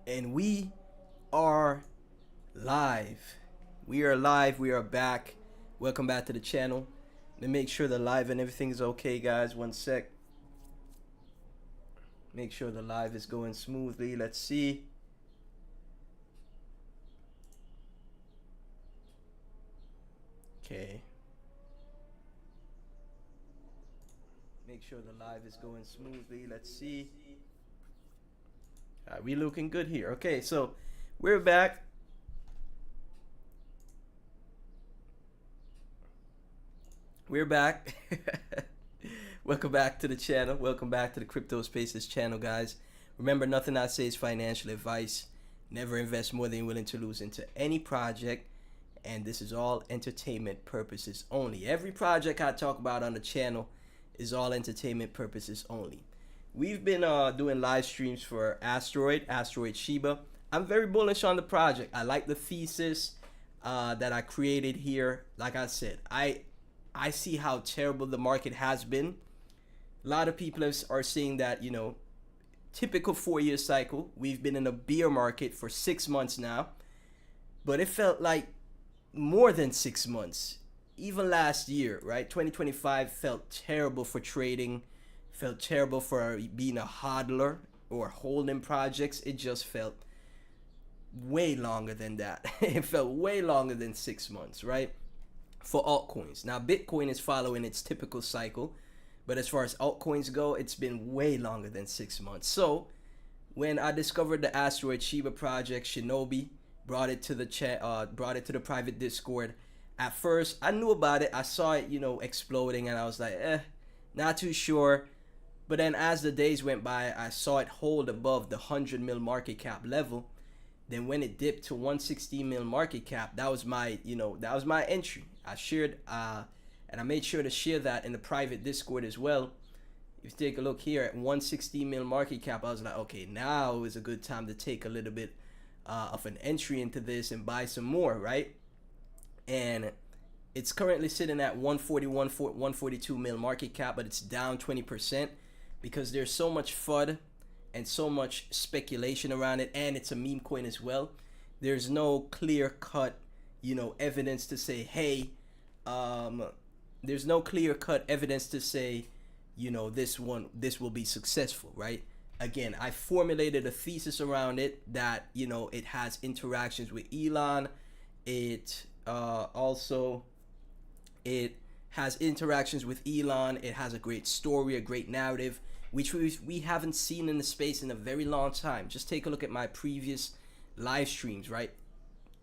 And we are live. We are live. We are back. Welcome back to the channel. Let me make sure the live and everything is okay, guys. One sec. Make sure the live is going smoothly. Let's see. Okay. Make sure the live is going smoothly. Let's see. We looking good here. Okay, so we're back. We're back. Welcome back to the channel. Welcome back to the Crypto Spaces channel, guys. Remember, nothing I say is financial advice. Never invest more than you're willing to lose into any project. And this is all entertainment purposes only. Every project I talk about on the channel is all entertainment purposes only. We've been doing live streams for Asteroid Shiba. I'm very bullish on the project. I like the thesis that I created here. Like I said, I see how terrible the market has been. A lot of people are saying that, you know, typical 4-year cycle. We've been in a bear market for 6 months now, but it felt like more than 6 months. Even last year, right? 2025 felt terrible for trading, felt terrible for being a hodler or holding projects. It just felt way longer than that. It felt way longer than 6 months, right? For altcoins. Now, Bitcoin is following its typical cycle, but as far as altcoins go, it's been way longer than 6 months. So when I discovered the Asteroid Shiba project, Shinobi brought it to the private Discord. At first, I knew about it. I saw it, you know, exploding, and I was like, not too sure. But then as the days went by, I saw it hold above the 100 mil market cap level. Then when it dipped to 116 mil market cap, that was my, that was my entry. I shared, and I made sure to share that in the private Discord as well. If you take a look here at 116 mil market cap, I was like, okay, now is a good time to take a little bit of an entry into this and buy some more, right? And it's currently sitting at 142 mil market cap, but it's down 20% because there's so much FUD and so much speculation around it, and it's a meme coin as well. There's no clear cut, evidence to say, hey, there's no clear cut evidence to say, this will be successful, right? Again, I formulated a thesis around it that, it has interactions with Elon. It has interactions with Elon. It has a great story, a great narrative, which we haven't seen in the space in a very long time. Just take a look at my previous live streams, right?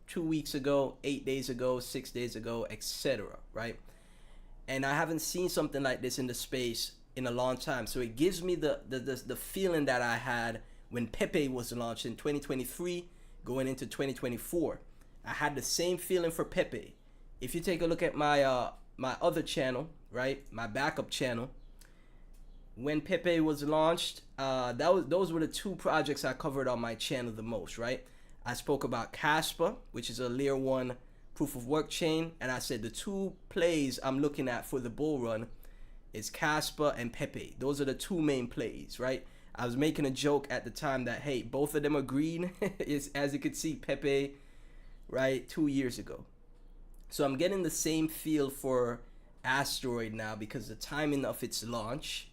2 weeks ago, 8 days ago, 6 days ago, etc., right? And I haven't seen something like this in the space in a long time. So it gives me the feeling that I had when Pepe was launched in 2023 going into 2024. I had the same feeling for Pepe. If you take a look at my my other channel, right, my backup channel, when Pepe was launched, those were the two projects I covered on my channel the most, right? I spoke about Casper, which is a layer 1 proof of work chain, and I said the two plays I'm looking at for the bull run is Casper and Pepe. Those are the two main plays, right? I was making a joke at the time that, hey, both of them are green. Is, as you could see, Pepe, right, 2 years ago. So I'm getting the same feel for Asteroid now because the timing of its launch,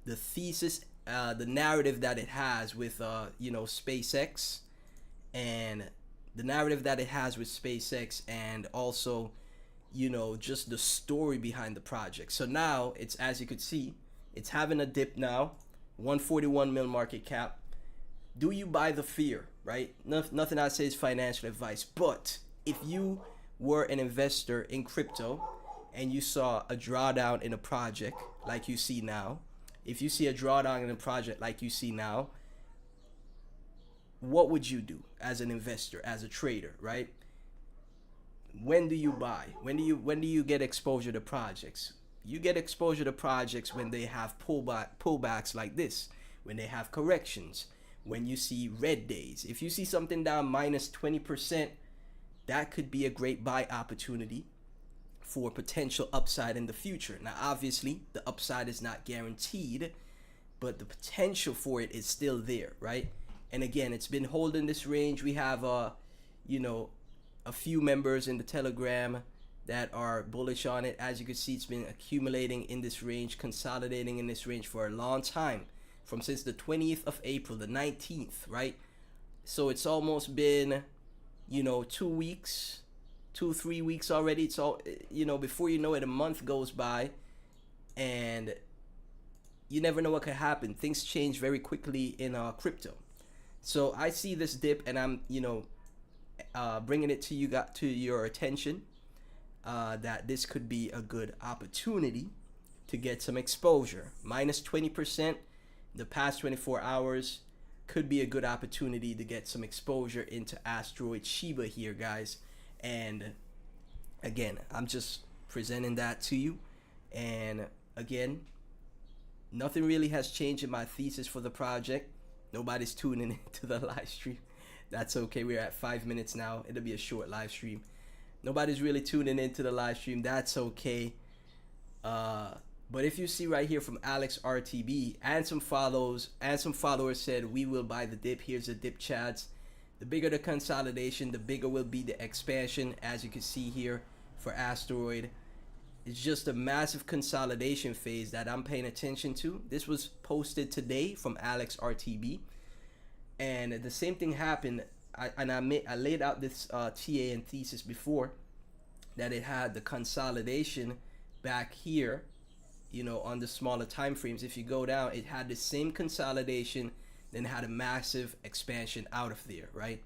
the thesis, the narrative that it has with SpaceX, and the narrative that it has with SpaceX, and also just the story behind the project. So now it's, as you could see, it's having a dip now, 141 mil market cap. Do you buy the fear, right? Nothing I say is financial advice, but if you were an investor in crypto and you saw a drawdown in a project like you see now, if you see a drawdown in a project like you see now, what would you do as an investor, as a trader, right? When do you buy? When do you get exposure to projects? You get exposure to projects when they have pullbacks like this, when they have corrections, when you see red days. If you see something down minus 20%, that could be a great buy opportunity for potential upside in the future. Now, obviously, the upside is not guaranteed, but the potential for it is still there, right? And again, it's been holding this range. We have you know, a few members in the Telegram that are bullish on it. As you can see, it's been accumulating in this range, consolidating in this range for a long time, from since the 20th of April, the 19th, right? So it's almost been, you know, 2 weeks, 3 weeks already. It's all, you know, before you know it, a month goes by, and you never know what could happen. Things change very quickly in crypto. So I see this dip, and I'm, you know, bringing it to you, got to your attention, that this could be a good opportunity to get some exposure. Minus 20% the past 24 hours could be a good opportunity to get some exposure into Asteroid Shiba here, guys. And again, I'm just presenting that to you. And again, nothing really has changed in my thesis for the project. Nobody's tuning into the live stream. That's okay. We're at 5 minutes now. It'll be a short live stream. Nobody's really tuning into the live stream. That's okay. But if you see right here from Alex RTB and some followers said we will buy the dip. Here's the dip, chads. The bigger the consolidation, the bigger will be the expansion. As you can see here for Asteroid, it's just a massive consolidation phase that I'm paying attention to. This was posted today from Alex RTB, and the same thing happened. I laid out this TA and thesis before, that it had the consolidation back here, you know, on the smaller time frames. If you go down, it had the same consolidation, then had a massive expansion out of there, right?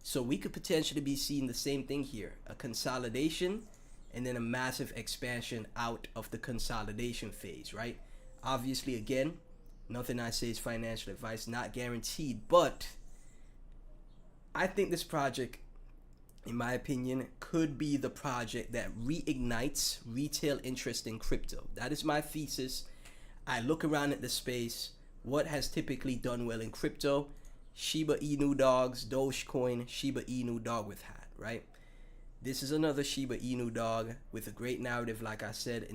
So we could potentially be seeing the same thing here, a consolidation and then a massive expansion out of the consolidation phase, right? Obviously, again, nothing I say is financial advice, not guaranteed, but I think this project, in my opinion, could be the project that reignites retail interest in crypto. That is my thesis. I look around at the space. What has typically done well in crypto? Shiba Inu dogs, Dogecoin, Shiba Inu dog with hat, right? This is another Shiba Inu dog with a great narrative, like I said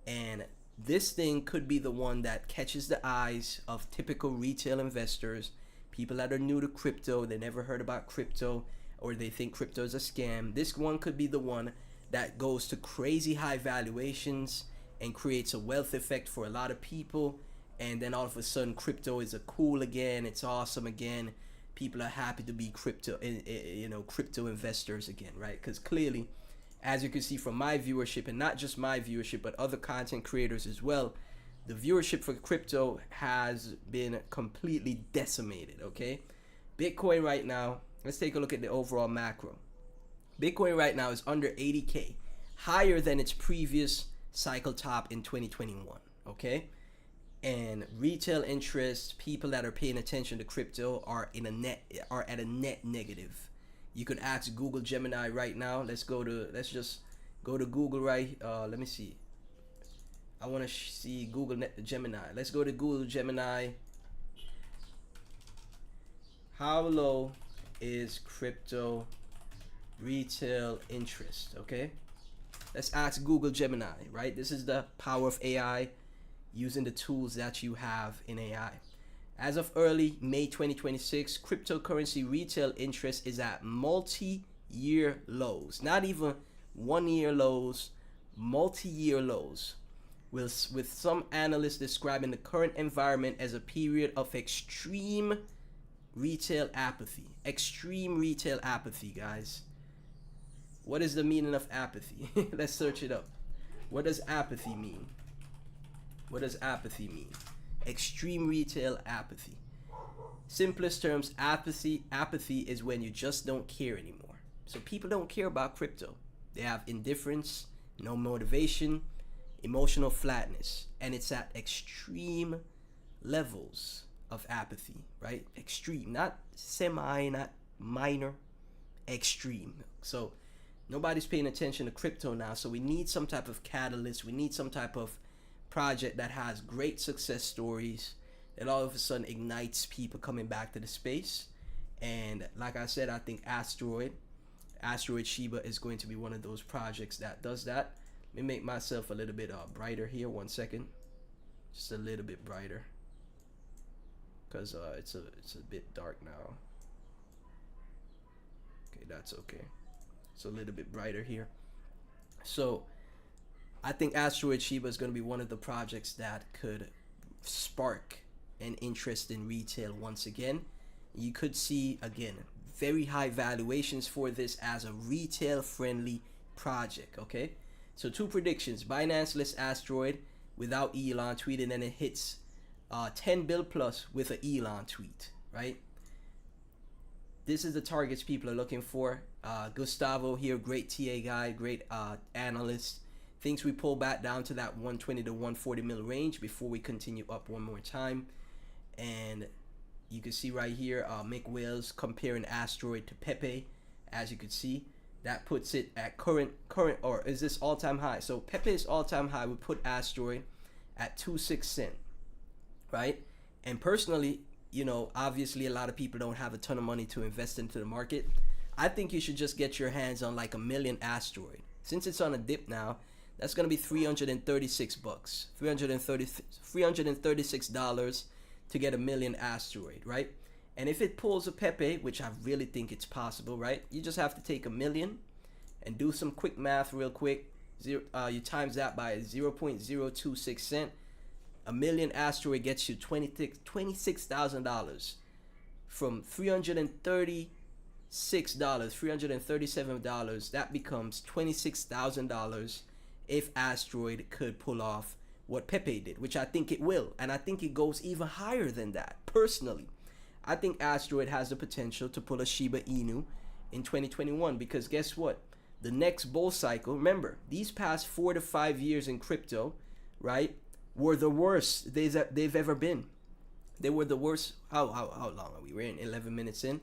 and this thing could be the one that catches the eyes of typical retail investors, people that are new to crypto, they never heard about crypto, or they think crypto is a scam. This one could be the one that goes to crazy high valuations and creates a wealth effect for a lot of people, and then all of a sudden crypto is a cool again, it's awesome again. People are happy to be crypto investors again, right? Because clearly, as you can see from my viewership, and not just my viewership, but other content creators as well, the viewership for crypto has been completely decimated, okay? Bitcoin right now, let's take a look at the overall macro. Bitcoin right now is under 80K, higher than its previous cycle top in 2021, okay? And retail interest, people that are paying attention to crypto are at a net negative. You could ask Google Gemini right now. Let's just go to Google let me see. I want to see Google Gemini. Let's go to Google Gemini. How low is crypto retail interest? Okay. Let's ask Google Gemini, right? This is the power of AI, using the tools that you have in AI. As of early May 2026, cryptocurrency retail interest is at multi-year lows. Not even 1 year lows, multi-year lows. With some analysts describing the current environment as a period of extreme retail apathy. Extreme retail apathy, guys. What is the meaning of apathy? Let's search it up. What does apathy mean? What does apathy mean? Extreme retail apathy. Simplest terms, apathy is when you just don't care anymore. So people don't care about crypto. They have indifference, no motivation, emotional flatness, and it's at extreme levels of apathy, right? Extreme, not semi, not minor, extreme. So nobody's paying attention to crypto now, so we need some type of catalyst. We need some type of project that has great success stories that all of a sudden ignites people coming back to the space. And like I said, I think Asteroid Shiba is going to be one of those projects that does that. Let me make myself a little bit brighter here. 1 second. Just a little bit brighter. because it's a bit dark now. Okay, that's okay. It's a little bit brighter here. So I think Asteroid Shiba is going to be one of the projects that could spark an interest in retail once again. You could see again very high valuations for this as a retail friendly project. Okay, so two predictions: Binance lists Asteroid without Elon tweet, and then it hits 10 bill plus with an Elon tweet, right? This is the targets people are looking for. Gustavo here, great TA guy, great analyst, thinks we pull back down to that 120 to 140 mil range before we continue up one more time. And you can see right here, Mick Wales comparing Asteroid to Pepe. As you can see, that puts it at current, or is this all-time high? So Pepe's all-time high would put Asteroid at 2.6 cent, right? And personally, you know, obviously a lot of people don't have a ton of money to invest into the market. I think you should just get your hands on like 1 million Asteroid. Since it's on a dip now, that's gonna be $336, $336 to get 1 million Asteroid, right? And if it pulls a Pepe, which I really think it's possible, right? You just have to take 1 million and do some quick math real quick. You times that by 0.026 cent. 1 million Asteroid gets you $26,000 from $337. That becomes $26,000 if Asteroid could pull off what Pepe did, which I think it will, and I think it goes even higher than that. Personally, I think Asteroid has the potential to pull a Shiba Inu in 2021, because guess what? The next bull cycle, remember, these past 4 to 5 years in crypto, right, were the worst they've ever been. They were the worst. How long are we? We're in 11 minutes in.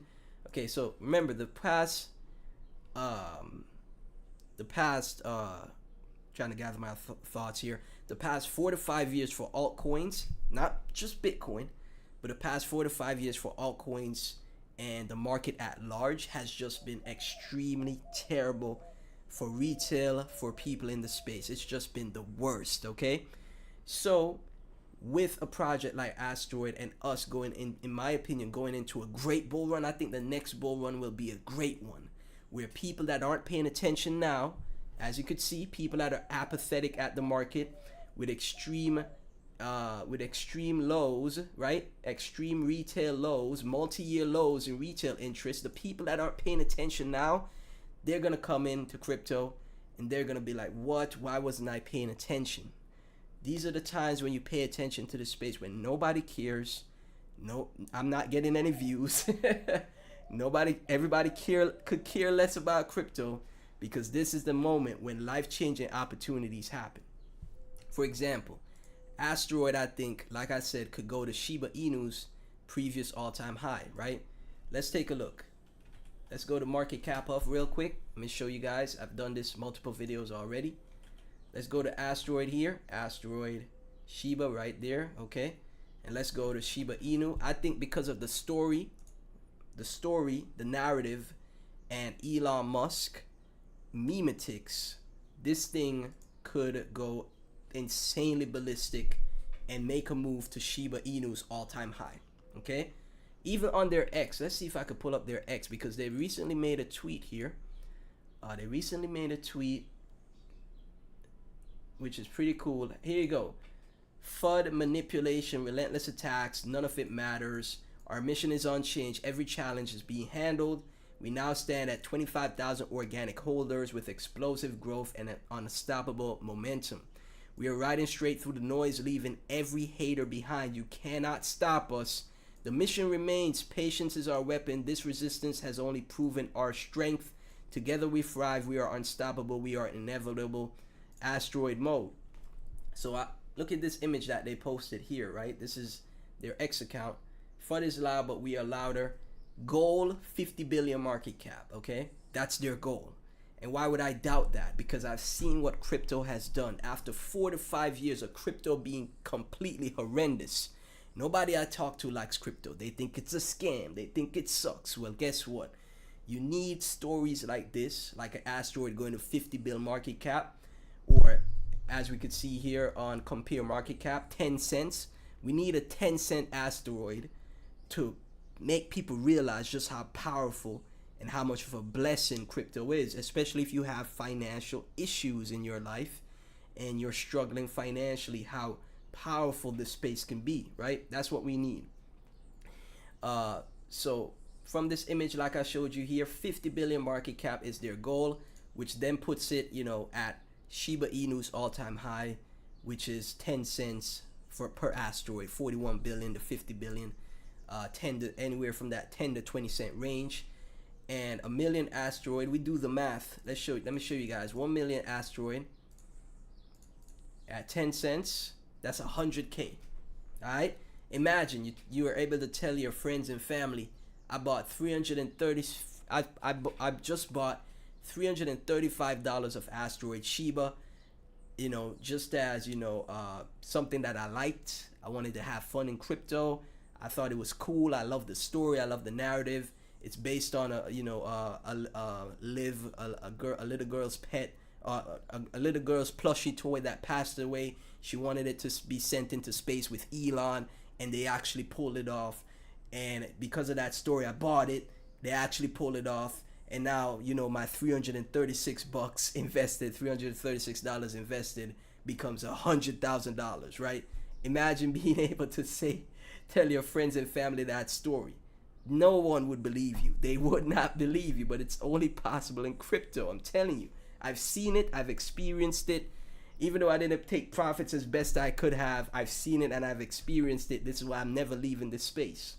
Okay, so remember the past trying to gather my thoughts here. The past 4 to 5 years for altcoins, not just Bitcoin, but the past 4 to 5 years for altcoins and the market at large has just been extremely terrible for retail, for people in the space. It's just been the worst, okay? So with a project like Asteroid and us going in my opinion, going into a great bull run, I think the next bull run will be a great one, where people that aren't paying attention now, as you could see, people that are apathetic at the market with extreme lows, right? Extreme retail lows, multi-year lows in retail interest. The people that aren't paying attention now, they're gonna come into crypto and they're gonna be like, what? Why wasn't I paying attention? These are the times when you pay attention to the space when nobody cares. No, I'm not getting any views. Everybody could care less about crypto, because this is the moment when life-changing opportunities happen. For example, Asteroid, I think, like I said, could go to Shiba Inu's previous all-time high, right? Let's take a look. Let's go to market cap off real quick. Let me show you guys. I've done this multiple videos already. Let's go to Asteroid here. Asteroid Shiba right there, okay? And let's go to Shiba Inu. I think because of the story, the narrative, and Elon Musk, memetics, this thing could go insanely ballistic and make a move to Shiba Inu's all-time high, okay? Even on their X, let's see if I could pull up their X, because they recently made a tweet here. They recently made a tweet, which is pretty cool. Here you go. FUD, manipulation, relentless attacks, none of it matters. Our mission is unchanged. Every challenge is being handled. We now stand at 25,000 organic holders with explosive growth and an unstoppable momentum. We are riding straight through the noise, leaving every hater behind. You cannot stop us. The mission remains. Patience is our weapon. This resistance has only proven our strength. Together we thrive. We are unstoppable. We are inevitable. Asteroid mode. So look at this image that they posted here, right? This is their X account. FUD is loud, but we are louder. Goal, 50 billion market cap, okay? That's their goal. And why would I doubt that? Because I've seen what crypto has done. After 4 to 5 years of crypto being completely horrendous, nobody I talk to likes crypto. They think it's a scam. They think it sucks. Well, guess what? You need stories like this, like an Asteroid going to 50 bill market cap, or as we could see here on compare market cap, 10 cents. We need a 10-cent Asteroid to make people realize just how powerful and how much of a blessing crypto is, especially if you have financial issues in your life and you're struggling financially, how powerful this space can be, right? That's what we need. So from this image, like I showed you here, 50 billion market cap is their goal, which then puts it, at Shiba Inu's all-time high, which is 10 cents per asteroid, 41 billion to 50 billion, anywhere from that 10 to 20 cent range. And a million asteroid, we do the math. Let me show you guys. 1 million asteroid at 10 cents, that's 100K. All right. Imagine you were able to tell your friends and family, I just bought $335 of Asteroid Shiba, just as, something that I liked. I wanted to have fun in crypto. I thought it was cool. I love the story. I love the narrative. It's based on a little girl's pet, a little girl's plushie toy that passed away. She wanted it to be sent into space with Elon, and they actually pulled it off. And because of that story, I bought it. They actually pulled it off, and now my $336 invested, $336 invested becomes $100,000, right? Imagine being able to tell your friends and family that story. No one would believe you. They would not believe you, but it's only possible in crypto. I'm telling you. I've seen it. I've experienced it. Even though I didn't take profits as best I could have, I've seen it and I've experienced it. This is why I'm never leaving this space.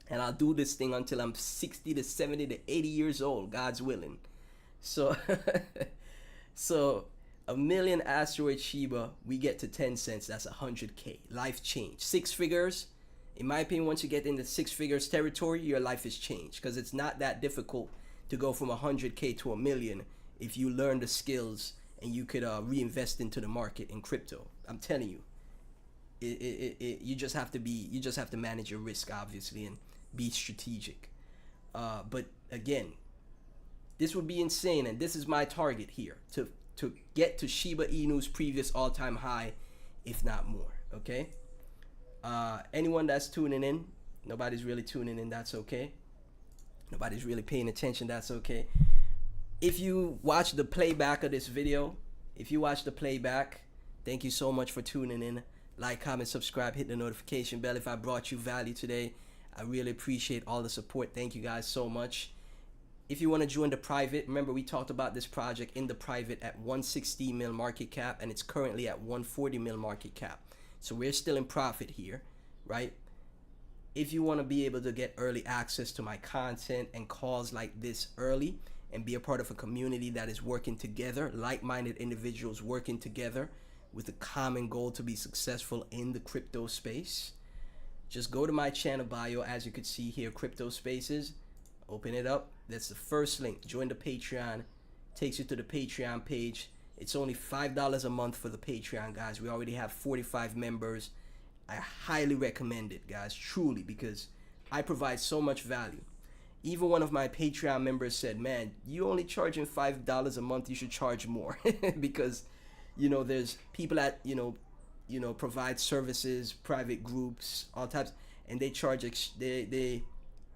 And I'll do this thing until I'm 60 to 70 to 80 years old, God's willing. So, so a million Asteroid Shiba, we get to 10 cents. That's 100K. Life change. 6 figures. In my opinion, once you get into 6 figures territory, your life is changed, because it's not that difficult to go from 100K to a million if you learn the skills and you could reinvest into the market in crypto. I'm telling you, you just have to manage your risk, obviously, and be strategic. But again, this would be insane, and this is my target here, to get to Shiba Inu's previous all-time high, if not more. Okay. Anyone that's tuning in, nobody's really tuning in, that's okay. Nobody's really paying attention, that's okay. If you watch the playback of this video, thank you so much for tuning in. Like, comment, subscribe, hit the notification bell if I brought you value today. I really appreciate all the support. Thank you guys so much. If you want to join the private, remember we talked about this project in the private at 160 mil market cap, and it's currently at 140 mil market cap. So we're still in profit here, right? If you want to be able to get early access to my content and calls like this early, and be a part of a community that is working together, like-minded individuals working together with a common goal to be successful in the crypto space, just go to my channel bio. As you can see here, Crypto Spaces. Open it up. That's the first link. Join the Patreon. Takes you to the Patreon page. It's only $5 a month for the Patreon, guys. We already have 45 members. I highly recommend it, guys, truly, because I provide so much value. Even one of my Patreon members said, man, you only charging $5 a month, you should charge more. Because, there's people that, provide services, private groups, all types, and they charge, they